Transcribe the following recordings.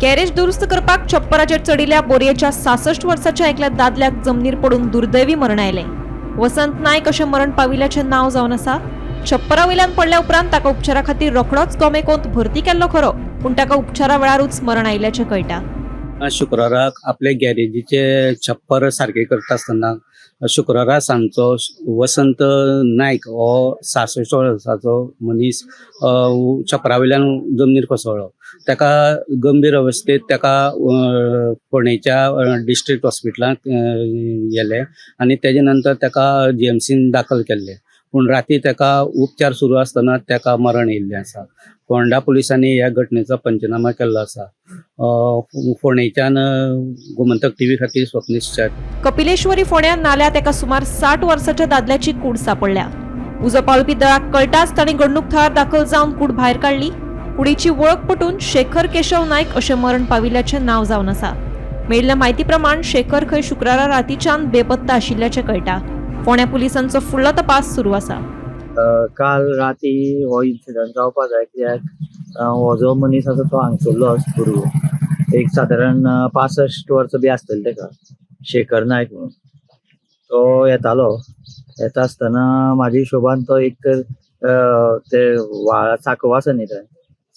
Garage दुरुस्त करपाक छप्पराचेर चडिल्ल्या बोरयेच्या 66 वर्साच्या एकल्या दादल्याक जमनीर पडून दुर्दैवी मरण आयलें. वसंत नायक अशें मरण पाविल्ल्याचें नांव जावन आसा. छप्परा वयल्यान पडल्या उपरांत ताका उपचारा खातीर रोखडोच गोमेकोंत भरती केल्लो खरो, पूण ताका उपचारा वेळारूच मरण आयिल्ल्याचें कळटा. शुक्राराक आपले गॅरेजीचे छप्पर सारखे करता आसतना शुक्रारा सांजचो वसंत नायक हो 66 वर्साचो मनीस छप्परा वयल्यान जमनीर कोसळ्ळो. ताका गंभीर अवस्थेत ताका फोंडेच्या डिस्ट्रिक्ट हॉस्पिटलांत गेले आनी तेजे नंतर ताका GMCन दाखल केल्ले, पूण राती ताका उपचार सुरू आसतना ताका मरण येयल्लें आसा. फोंडा पुलिसांनी ह्या घटनेचो पंचनामा केल्लो आसा. फोंडेच्यान गोमंतक टीव्ही खातीर स्वप्नीश च्या. कपिलेश्वरी फोंड्यान नाल्यात एका सुमार 60 वर्साच्या दादल्याची कूड सापडल्या. उजो पावलपी दळाक कळटाच तांणी घडणूक थळार दाखल जावन कूड भायर काडली. कुडीची वळख पटून शेखर केशव नायक अशें मरण पाविल्ल्याचें नांव जावन आसा. मेळिल्ल्या म्हायती प्रमाण शेखर खंय शुक्रारा रातीच्यान बेपत्ता आशिल्ल्याचें कळटा. फोंड्या पुलिसांचो फुडलो तपास सुरू आसा. काल राती हो इन्सिडंट जावपा जाय, कित्याक हो जो मनीस आसा तो हांगसरलो गुरू, एक सादारण 65 वर्सां बी आसतली ताका, शेखर नायक म्हणून. तो येता आसतना म्हाज्या हिशोबान तो एक तर ते साकवा आसा न्ही, थंय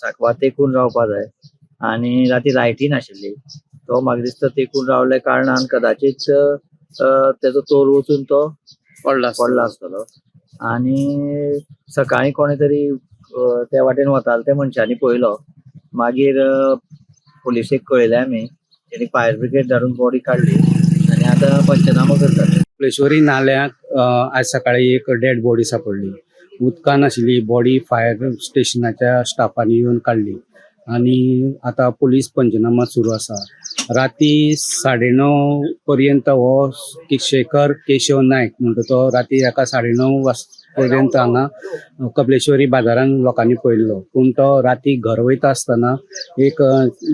साकवा तेकून रावपा जाय आनी राती लायटी नाशिल्ली. तो म्हाका दिसता तेकून रावल्या कारणान कदाचित तेजो तोल वचून तो पडला आसतलो. आनी सकाळी कोणे तरी त्या वाटेन वताले त्या मनशांनी पळयलो. मागीर पुलिसेक कळयलें आमी, तेणी फायर ब्रिगेड धाडून बॉडी काडली आनी आतां पंचनामा करतात. कपिलेश्वरी नाल्याक आज सकाळी एक डेड बॉडी सापडली. उदकान आशिल्ली बॉडी फायर स्टेशनाच्या स्टाफांनी येवन काडली आनी आतां पुलीस पंचनामा सुरू आसा. राती 9:30 पर्यंत हो शेखर केशव नायक म्हणटा तो राती एका 9:30 पर्यंत हांगा कपिलेश्वरी बाजारान लोकांनी पळयल्लो, पूण तो राती घर वयता आसतना एक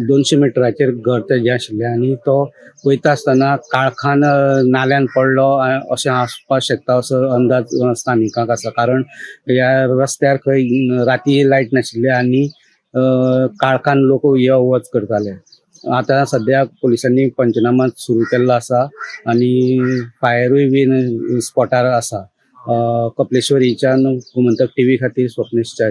200 मिटराचेर घर तेजें आशिल्लें आनी तो वयता आसतना काळखान नाल्यान पडलो अशें आसपाक शकता असो अंदाज स्थानिकांक आसा. कारण ह्या रस्त्यार खंय राती लायट नाशिल्ले आनी काळखान लोक यो वच करताले. आतां सद्याक पुलिसांनी पंचनामा सुरू केल्लो आसा आनी फायरूय बीन स्पॉटार आसा. कपिलेश्वरीच्यान गोमंतक टीव्ही खातीर स्वप्नीश च्या.